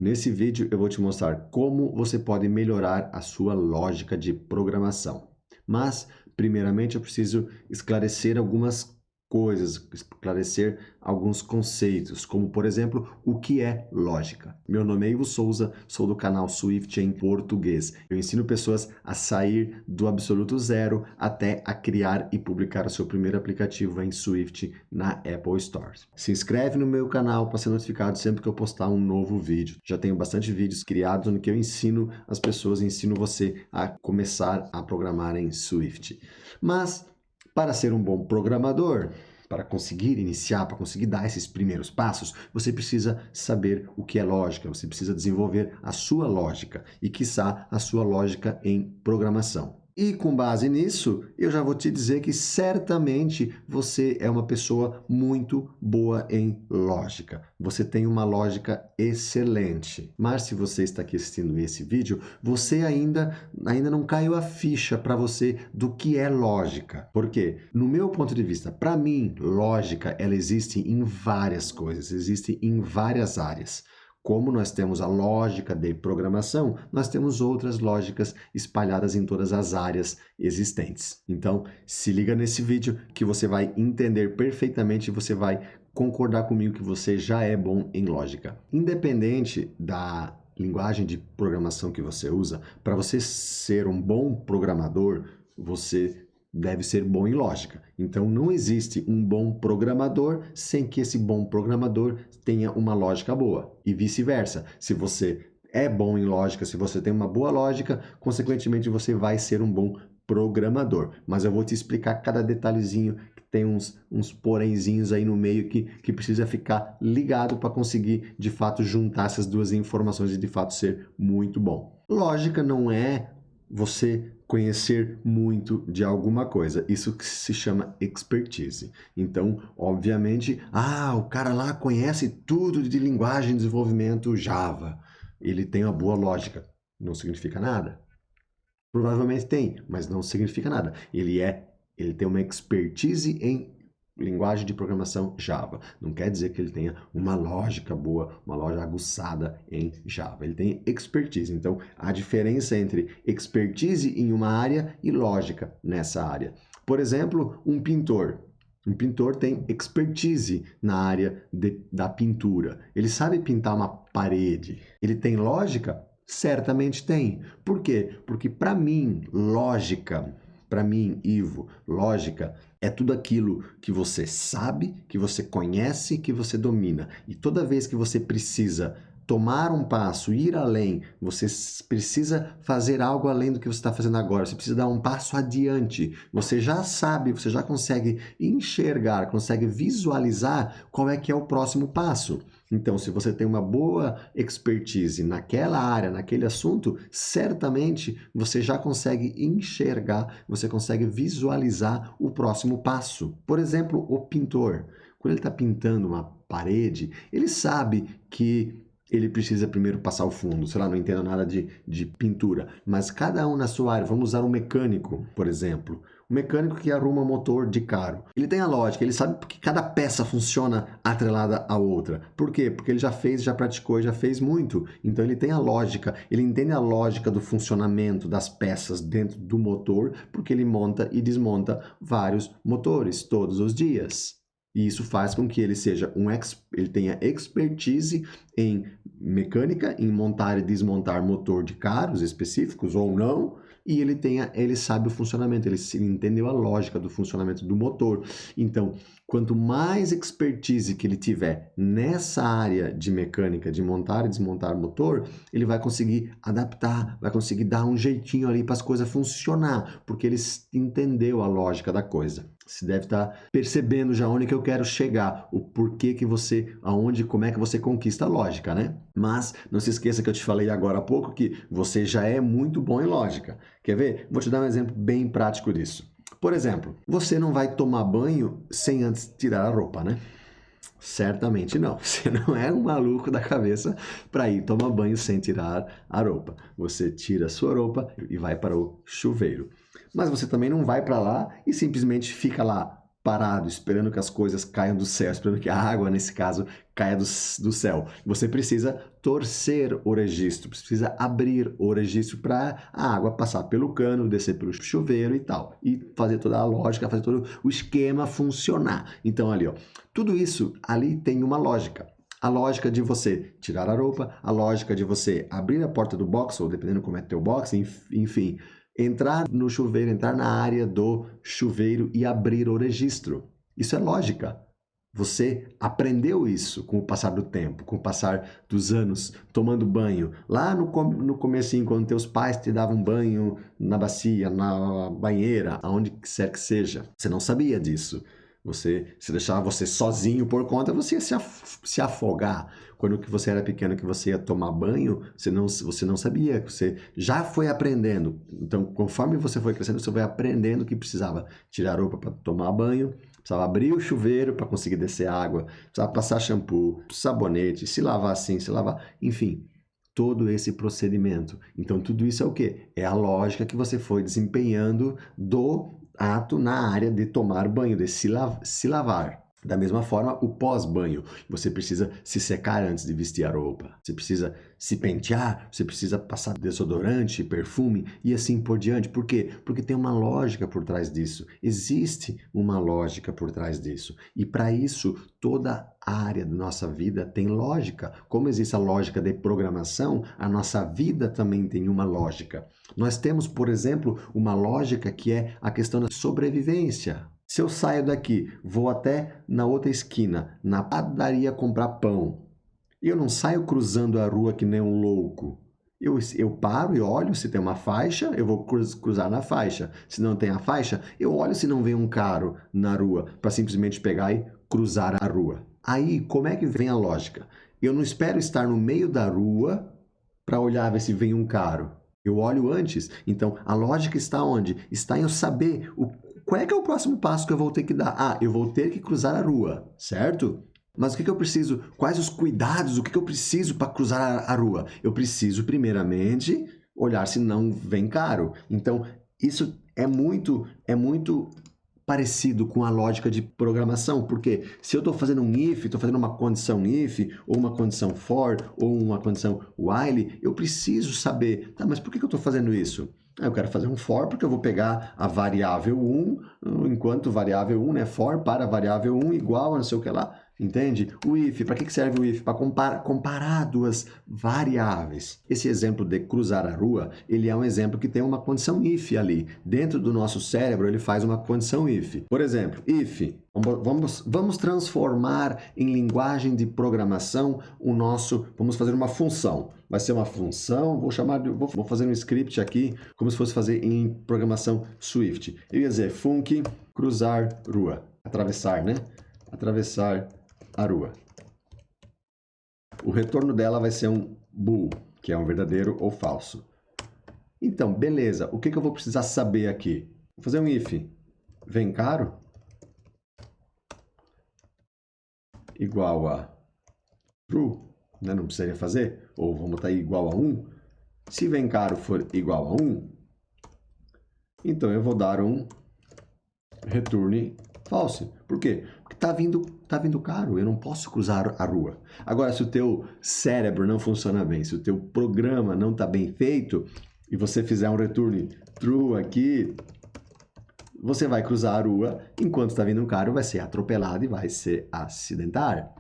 Nesse vídeo eu vou te mostrar como você pode melhorar a sua lógica de programação. Mas, primeiramente, eu preciso esclarecer algumas coisas, esclarecer alguns conceitos, como, por exemplo, o que é lógica. Meu nome é Ivo Souza, sou do canal Swift em português. Eu ensino pessoas a sair do absoluto zero até a criar e publicar o seu primeiro aplicativo em Swift na Apple Store. Se inscreve no meu canal para ser notificado sempre que eu postar um novo vídeo. Já tenho bastante vídeos criados no que eu ensino as pessoas, ensino você a começar a programar em Swift. Mas, para ser um bom programador, para conseguir iniciar, para conseguir dar esses primeiros passos, você precisa saber o que é lógica, você precisa desenvolver a sua lógica e, quiçá, a sua lógica em programação. E com base nisso, eu já vou te dizer que certamente você é uma pessoa muito boa em lógica. Você tem uma lógica excelente. Mas se você está aqui assistindo esse vídeo, você ainda não caiu a ficha para você do que é lógica. Por quê? No meu ponto de vista, para mim, lógica, ela existe em várias coisas, existe em várias áreas. Como nós temos a lógica de programação, nós temos outras lógicas espalhadas em todas as áreas existentes. Então, se liga nesse vídeo que você vai entender perfeitamente e você vai concordar comigo que você já é bom em lógica. Independente da linguagem de programação que você usa, para você ser um bom programador, você deve ser bom em lógica. Então, não existe um bom programador sem que esse bom programador tenha uma lógica boa. E vice-versa. Se você é bom em lógica, se você tem uma boa lógica, consequentemente você vai ser um bom programador. Mas eu vou te explicar cada detalhezinho, que tem uns porenzinhos aí no meio que precisa ficar ligado para conseguir, de fato, juntar essas duas informações e, de fato, ser muito bom. Lógica não é você conhecer muito de alguma coisa. Isso que se chama expertise. Então, obviamente, o cara lá conhece tudo de linguagem de desenvolvimento Java. Ele tem uma boa lógica. Não significa nada. Provavelmente tem, mas não significa nada. Ele tem uma expertise em linguagem de programação Java. Não quer dizer que ele tenha uma lógica boa, uma lógica aguçada em Java. Ele tem expertise. Então, a diferença entre expertise em uma área e lógica nessa área. Por exemplo, um pintor. Um pintor tem expertise na área da pintura. Ele sabe pintar uma parede. Ele tem lógica? Certamente tem. Por quê? Porque para mim, lógica, para mim, Ivo, lógica é tudo aquilo que você sabe, que você conhece, que você domina. E toda vez que você precisa tomar um passo, ir além, você precisa fazer algo além do que você está fazendo agora, você precisa dar um passo adiante. Você já sabe, você já consegue enxergar, consegue visualizar qual é que é o próximo passo. Então, se você tem uma boa expertise naquela área, naquele assunto, certamente você já consegue enxergar, você consegue visualizar o próximo passo. Por exemplo, o pintor. Quando ele está pintando uma parede, ele sabe que ele precisa primeiro passar o fundo. Sei lá, não entendo nada de pintura. Mas cada um na sua área, vamos usar um mecânico, por exemplo. O mecânico que arruma motor de carro. Ele tem a lógica, ele sabe que cada peça funciona atrelada à outra. Por quê? Porque ele já fez, já praticou, já fez muito. Então ele tem a lógica, ele entende a lógica do funcionamento das peças dentro do motor, porque ele monta e desmonta vários motores todos os dias. E isso faz com que ele seja ele tenha expertise em mecânica, em montar e desmontar motor de carros específicos ou não, e ele sabe o funcionamento, ele entendeu a lógica do funcionamento do motor. Então, quanto mais expertise que ele tiver nessa área de mecânica, de montar e desmontar motor, ele vai conseguir adaptar, vai conseguir dar um jeitinho ali para as coisas funcionar, porque ele entendeu a lógica da coisa. Você deve estar percebendo já onde que eu quero chegar, o porquê que você, como é que você conquista a lógica, né? Mas não se esqueça que eu te falei agora há pouco que você já é muito bom em lógica. Quer ver? Vou te dar um exemplo bem prático disso. Por exemplo, você não vai tomar banho sem antes tirar a roupa, né? Certamente não. Você não é um maluco da cabeça para ir tomar banho sem tirar a roupa. Você tira a sua roupa e vai para o chuveiro. Mas você também não vai para lá e simplesmente fica lá parado, esperando que as coisas caiam do céu, esperando que a água, nesse caso, caia do céu. Você precisa torcer o registro, precisa abrir o registro para a água passar pelo cano, descer pelo chuveiro e tal. E fazer toda a lógica, fazer todo o esquema funcionar. Então ali, ó, tudo isso ali tem uma lógica. A lógica de você tirar a roupa, a lógica de você abrir a porta do box, ou dependendo como é teu box, enfim, entrar no chuveiro, entrar na área do chuveiro e abrir o registro. Isso é lógica. Você aprendeu isso com o passar do tempo, com o passar dos anos, tomando banho. Lá no comecinho, quando teus pais te davam banho na bacia, na banheira, aonde quer que seja. Você não sabia disso. Você se deixava você sozinho por conta, você ia se afogar. Quando que você era pequeno, que você ia tomar banho, você não sabia, você já foi aprendendo. Então, conforme você foi crescendo, você vai aprendendo que precisava tirar a roupa para tomar banho, precisava abrir o chuveiro para conseguir descer água, precisava passar shampoo, sabonete, se lavar assim, se lavar, enfim, todo esse procedimento. Então, tudo isso é o quê? É a lógica que você foi desempenhando do ato na área de tomar banho, de se lavar. Da mesma forma, o pós-banho. Você precisa se secar antes de vestir a roupa. Você precisa se pentear, você precisa passar desodorante, perfume e assim por diante. Por quê? Porque tem uma lógica por trás disso. Existe uma lógica por trás disso. E para isso, toda área da nossa vida tem lógica. Como existe a lógica de programação, a nossa vida também tem uma lógica. Nós temos, por exemplo, uma lógica que é a questão da sobrevivência. Se eu saio daqui, vou até na outra esquina, na padaria comprar pão, e eu não saio cruzando a rua que nem um louco. Eu paro e olho se tem uma faixa, eu vou cruzar na faixa. Se não tem a faixa, eu olho se não vem um carro na rua, para simplesmente pegar e cruzar a rua. Aí, como é que vem a lógica? Eu não espero estar no meio da rua para olhar ver se vem um carro. Eu olho antes. Então, a lógica está onde? Está em eu saber qual é que é o próximo passo que eu vou ter que dar. Ah, eu vou ter que cruzar a rua, certo? Mas o que eu preciso? Quais os cuidados? O que eu preciso para cruzar a rua? Eu preciso, primeiramente, olhar se não vem carro. Então, isso é muito parecido com a lógica de programação, porque se eu estou fazendo um if, estou fazendo uma condição if, ou uma condição for, ou uma condição while, eu preciso saber, tá, mas por que eu estou fazendo isso? Eu quero fazer um for porque eu vou pegar a variável 1, enquanto variável 1, né, for para a variável 1 igual a não sei o que lá, entende? O if, para que serve o if? Para comparar duas variáveis. Esse exemplo de cruzar a rua, ele é um exemplo que tem uma condição if ali. Dentro do nosso cérebro, ele faz uma condição if. Por exemplo, if, vamos transformar em linguagem de programação vamos fazer uma função. Vai ser uma função, vou fazer um script aqui, como se fosse fazer em programação Swift. Eu ia dizer func cruzar rua, atravessar, né? Atravessar a rua. O retorno dela vai ser um bool, que é um verdadeiro ou falso. Então, beleza. O que eu vou precisar saber aqui? Vou fazer um if. Vem caro igual a true, né? Não precisaria fazer. Ou vamos botar aí igual a 1. Se vem caro for igual a 1, então eu vou dar um return false. Por quê? Porque tá vindo caro, eu não posso cruzar a rua. Agora, se o teu cérebro não funciona bem, se o teu programa não está bem feito, e você fizer um return true aqui, você vai cruzar a rua, enquanto está vindo um carro, vai ser atropelado e vai se acidentar.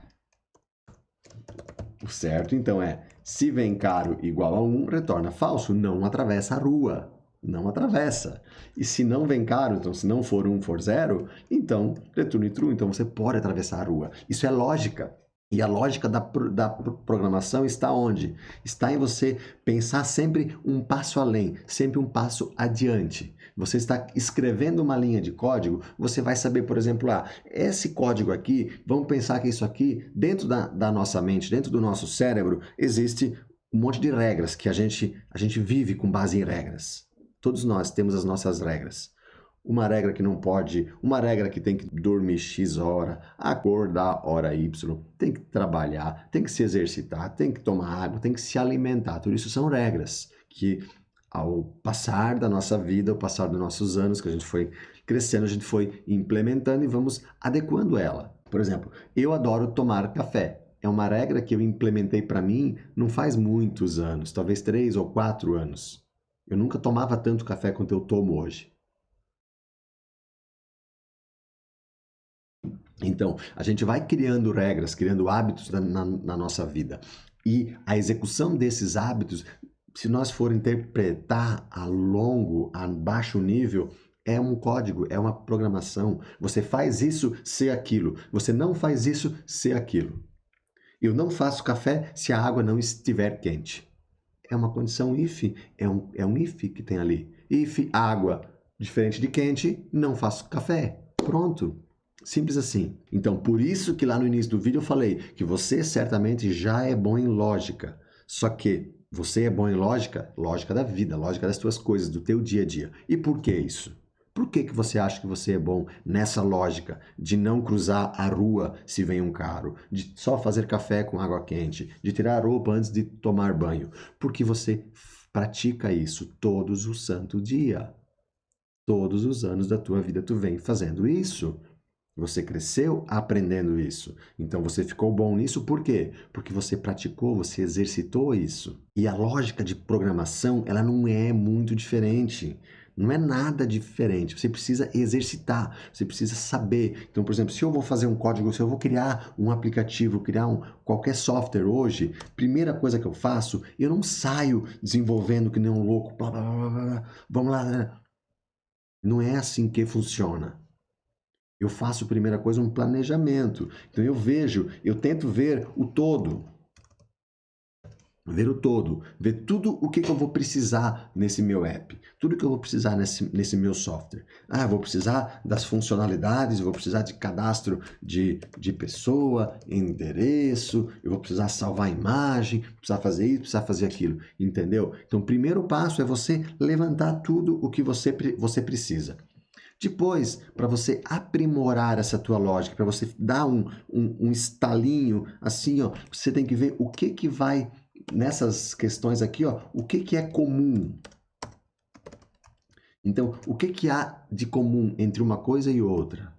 O certo, então, é, se vem caro igual a 1, retorna falso, não atravessa a rua. Não atravessa. E se não vem caro, então se não for 1, for 0, então return true, então você pode atravessar a rua. Isso é lógica. E a lógica da programação está onde? Está em você pensar sempre um passo além, sempre um passo adiante. Você está escrevendo uma linha de código, você vai saber, por exemplo, esse código aqui, vamos pensar que isso aqui, dentro da nossa mente, dentro do nosso cérebro, existe um monte de regras que a gente vive com base em regras. Todos nós temos as nossas regras. Uma regra que não pode, uma regra que tem que dormir X hora, acordar hora Y, tem que trabalhar, tem que se exercitar, tem que tomar água, tem que se alimentar. Tudo isso são regras que, ao passar da nossa vida, ao passar dos nossos anos, que a gente foi crescendo, a gente foi implementando e vamos adequando ela. Por exemplo, eu adoro tomar café. é uma regra que eu implementei para mim não faz muitos anos, talvez 3 ou 4 anos. Eu nunca tomava tanto café quanto eu tomo hoje. Então, a gente vai criando regras, criando hábitos na nossa vida. E a execução desses hábitos, se nós for interpretar a longo, a baixo nível, é um código, é uma programação. Você faz isso, ser aquilo. Você não faz isso, ser aquilo. Eu não faço café se a água não estiver quente. É uma condição if, é um if que tem ali. If água diferente de quente, não faço café. Pronto. Simples assim. Então, por isso que lá no início do vídeo eu falei que você certamente já é bom em lógica. Só que você é bom em lógica, lógica da vida, lógica das tuas coisas, do teu dia a dia. E por que isso? Por que que você acha que você é bom nessa lógica de não cruzar a rua se vem um carro, de só fazer café com água quente, de tirar a roupa antes de tomar banho? Porque você pratica isso todos os santo dia. Todos os anos da tua vida tu vem fazendo isso. Você cresceu aprendendo isso. Então você ficou bom nisso por quê? Porque você praticou, você exercitou isso. E a lógica de programação, ela não é muito diferente. Não é nada diferente. Você precisa exercitar, você precisa saber. Então, por exemplo, se eu vou fazer um código, se eu vou criar um aplicativo, criar qualquer software hoje, primeira coisa que eu faço, eu não saio desenvolvendo que nem um louco, blá, blá, blá, blá, vamos lá. Não é assim que funciona. Eu faço, primeira coisa, um planejamento. Então eu tento ver o todo. Ver o todo, ver tudo o que eu vou precisar nesse meu app, tudo que eu vou precisar nesse meu software. Ah, eu vou precisar das funcionalidades, eu vou precisar de cadastro de pessoa, endereço, eu vou precisar salvar a imagem, precisar fazer isso, precisar fazer aquilo, entendeu? Então, o primeiro passo é você levantar tudo o que você precisa. Depois, para você aprimorar essa tua lógica, para você dar um estalinho, assim, ó, você tem que ver o que vai, nessas questões aqui, ó, o que é comum. Então, o que há de comum entre uma coisa e outra?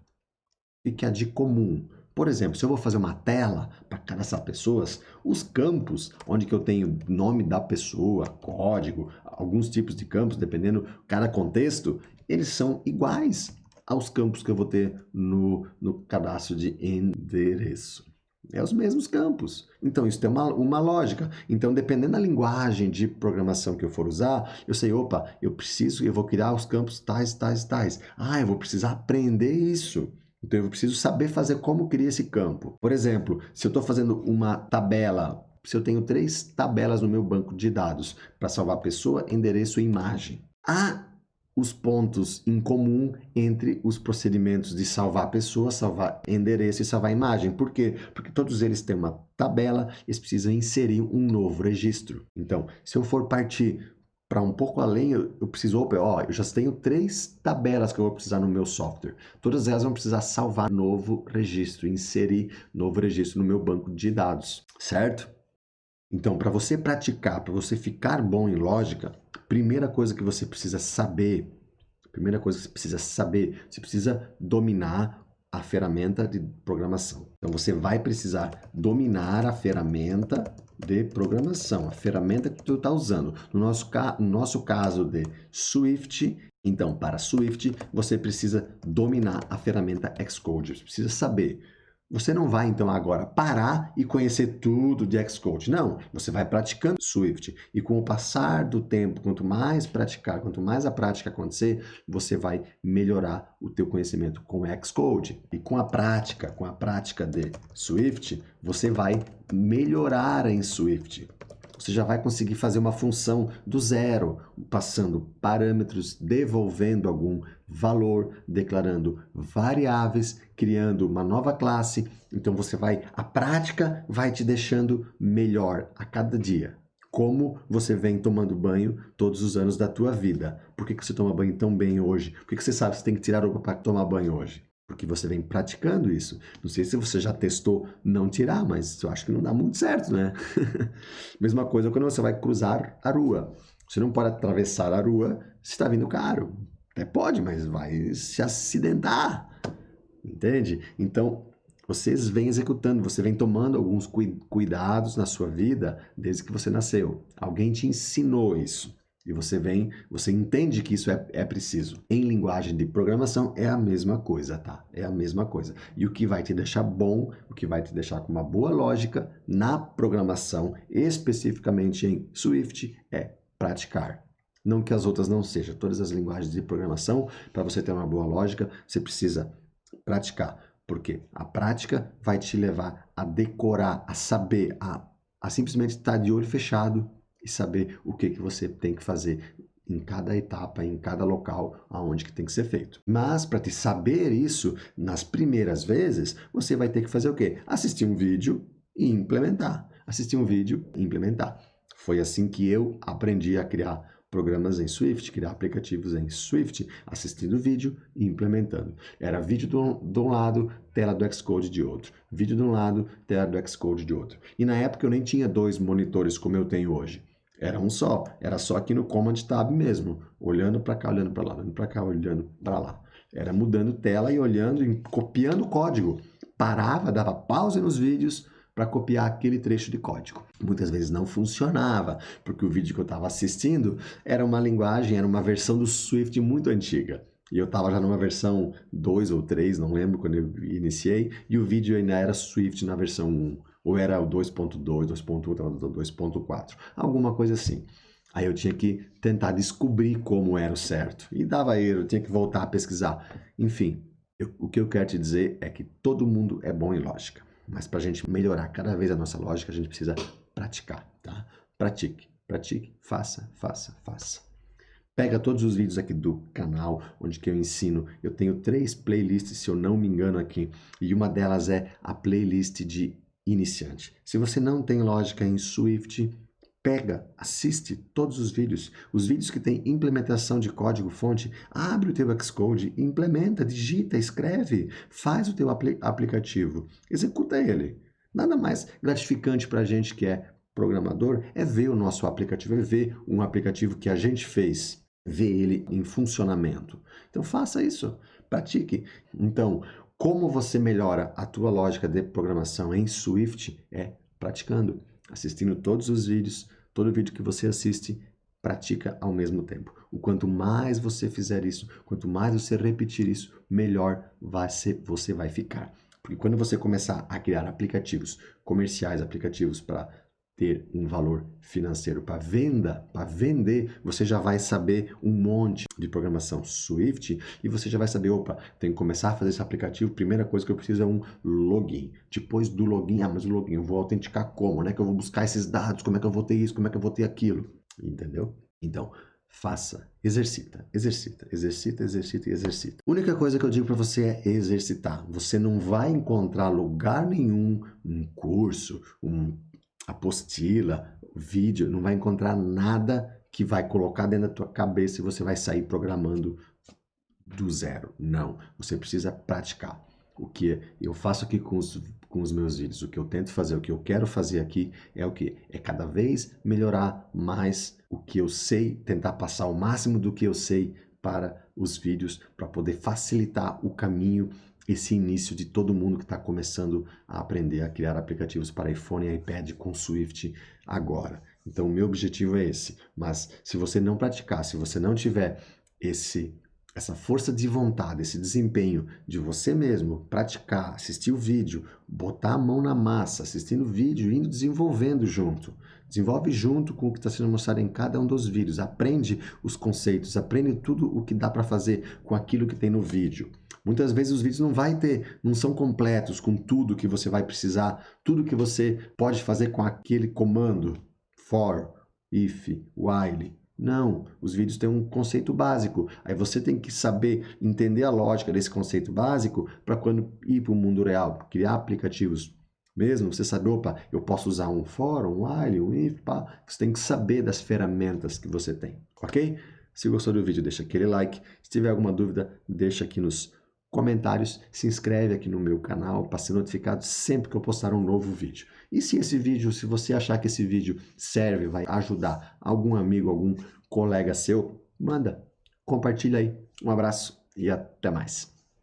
O que há de comum? Por exemplo, se eu vou fazer uma tela para cadastrar pessoas, os campos, onde que eu tenho nome da pessoa, código, alguns tipos de campos, dependendo cada contexto, eles são iguais aos campos que eu vou ter no cadastro de endereço. É os mesmos campos. Então, isso tem uma lógica. Então, dependendo da linguagem de programação que eu for usar, eu sei, opa, eu vou criar os campos tais, tais, tais. Ah, eu vou precisar aprender isso. Então, eu preciso saber fazer como criar esse campo. Por exemplo, se eu estou fazendo uma tabela, se eu tenho 3 tabelas no meu banco de dados para salvar pessoa, endereço e imagem. Há os pontos em comum entre os procedimentos de salvar pessoa, salvar endereço e salvar imagem. Por quê? Porque todos eles têm uma tabela, eles precisam inserir um novo registro. Então, se eu for partir para um pouco além, eu preciso, eu já tenho 3 tabelas que eu vou precisar no meu software. Todas elas vão precisar salvar novo registro, inserir novo registro no meu banco de dados, certo? Então, para você praticar, para você ficar bom em lógica, primeira coisa que você precisa saber, você precisa dominar a ferramenta de programação. Então, você vai precisar dominar a ferramenta de programação, a ferramenta que tu está usando. No nosso caso de Swift, então, para Swift, você precisa dominar a ferramenta Xcode. Você precisa saber. Você não vai, então, agora parar e conhecer tudo de Xcode. Não, você vai praticando Swift. E com o passar do tempo, quanto mais praticar, quanto mais a prática acontecer, você vai melhorar o teu conhecimento com Xcode. E com a prática de Swift, você vai melhorar em Swift. Você já vai conseguir fazer uma função do zero, passando parâmetros, devolvendo algum valor, declarando variáveis, criando uma nova classe. Então a prática vai te deixando melhor a cada dia. Como você vem tomando banho todos os anos da tua vida. Por que você toma banho tão bem hoje? Por que você sabe que você tem que tirar a roupa para tomar banho hoje? Porque você vem praticando isso. Não sei se você já testou não tirar, mas eu acho que não dá muito certo, né? Mesma coisa quando você vai cruzar a rua. Você não pode atravessar a rua se está vindo carro. Até pode, mas vai se acidentar. Entende? Então, Vocês vêm executando, você vem tomando alguns cuidados na sua vida desde que você nasceu. Alguém te ensinou isso. E você entende que isso é preciso. Em linguagem de programação é a mesma coisa, tá? É a mesma coisa. E o que vai te deixar bom, o que vai te deixar com uma boa lógica na programação, especificamente em Swift, é praticar. Não que as outras não sejam. Todas as linguagens de programação, para você ter uma boa lógica, você precisa praticar. Porque a prática vai te levar a decorar, a saber, a simplesmente estar de olho fechado e saber o que você tem que fazer em cada etapa, em cada local, aonde que tem que ser feito. Mas para te saber isso, nas primeiras vezes, você vai ter que fazer o quê? Assistir um vídeo e implementar. Assistir um vídeo e implementar. Foi assim que eu aprendi a criar programas em Swift, criar aplicativos em Swift, assistindo vídeo e implementando. Era vídeo de um lado, tela do Xcode de outro. Vídeo de um lado, tela do Xcode de outro. E na época eu nem tinha 2 monitores como eu tenho hoje. Era um só, era só aqui no Command Tab mesmo, olhando para cá, olhando para lá, olhando para cá, olhando para lá. Era mudando tela e olhando e copiando o código. Parava, dava pause nos vídeos para copiar aquele trecho de código. Muitas vezes não funcionava, porque o vídeo que eu estava assistindo era uma linguagem, era uma versão do Swift muito antiga. E eu estava já numa versão 2 ou 3, não lembro quando eu iniciei, e o vídeo ainda era Swift na versão 1. Ou era o 2.2, 2.1, 2.4, alguma coisa assim. Aí eu tinha que tentar descobrir como era o certo. E dava erro, eu tinha que voltar a pesquisar. Enfim, o que eu quero te dizer é que todo mundo é bom em lógica. Mas para a gente melhorar cada vez a nossa lógica, a gente precisa praticar, tá? Pratique, pratique, faça, faça, faça. Pega todos os vídeos aqui do canal, onde que eu ensino. Eu tenho 3 playlists, se eu não me engano aqui. E uma delas é a playlist de iniciante. Se você não tem lógica em Swift, pega, assiste todos os vídeos que tem implementação de código-fonte, abre o teu Xcode, implementa, digita, escreve, faz o teu aplicativo, executa ele. Nada mais gratificante para a gente que é programador é ver o nosso aplicativo, é ver um aplicativo que a gente fez, ver ele em funcionamento. Então faça isso, pratique. Então, como você melhora a tua lógica de programação em Swift é praticando, assistindo todos os vídeos, todo vídeo que você assiste, pratica ao mesmo tempo. O quanto mais você fizer isso, quanto mais você repetir isso, melhor você vai ficar. Porque quando você começar a criar aplicativos comerciais, aplicativos para ter um valor financeiro para venda, para vender, você já vai saber um monte de programação Swift e você já vai saber, opa, tenho que começar a fazer esse aplicativo, primeira coisa que eu preciso é um login. Depois do login, mas o login eu vou autenticar como, né? Que eu vou buscar esses dados, como é que eu vou ter isso, como é que eu vou ter aquilo, entendeu? Então, faça, exercita, exercita, exercita, exercita e exercita. A única coisa que eu digo para você é exercitar. Você não vai encontrar lugar nenhum, um curso, apostila, vídeo, não vai encontrar nada que vai colocar dentro da tua cabeça e você vai sair programando do zero. Não, você precisa praticar. O que eu faço aqui com os meus vídeos, o que eu tento fazer, o que eu quero fazer aqui é o que? É cada vez melhorar mais o que eu sei, tentar passar o máximo do que eu sei para os vídeos, para poder facilitar o caminho, esse início de todo mundo que está começando a aprender a criar aplicativos para iPhone e iPad com Swift agora. Então, o meu objetivo é esse. Mas se você não praticar, se você não tiver essa força de vontade, esse desempenho de você mesmo praticar, assistir o vídeo, botar a mão na massa, assistindo o vídeo, indo desenvolvendo junto. Desenvolve junto com o que está sendo mostrado em cada um dos vídeos. Aprende os conceitos, aprende tudo o que dá para fazer com aquilo que tem no vídeo. Muitas vezes os vídeos não são completos com tudo que você vai precisar, tudo que você pode fazer com aquele comando for, if, while. Não, os vídeos têm um conceito básico. Aí você tem que saber entender a lógica desse conceito básico para quando ir para o mundo real, criar aplicativos mesmo, você sabe, opa, eu posso usar um for, um while, um if, pá. Você tem que saber das ferramentas que você tem, ok? Se gostou do vídeo, deixa aquele like. Se tiver alguma dúvida, deixa aqui nos comentários, se inscreve aqui no meu canal para ser notificado sempre que eu postar um novo vídeo. E se você achar que esse vídeo serve, vai ajudar algum amigo, algum colega seu, manda, compartilha aí. Um abraço e até mais.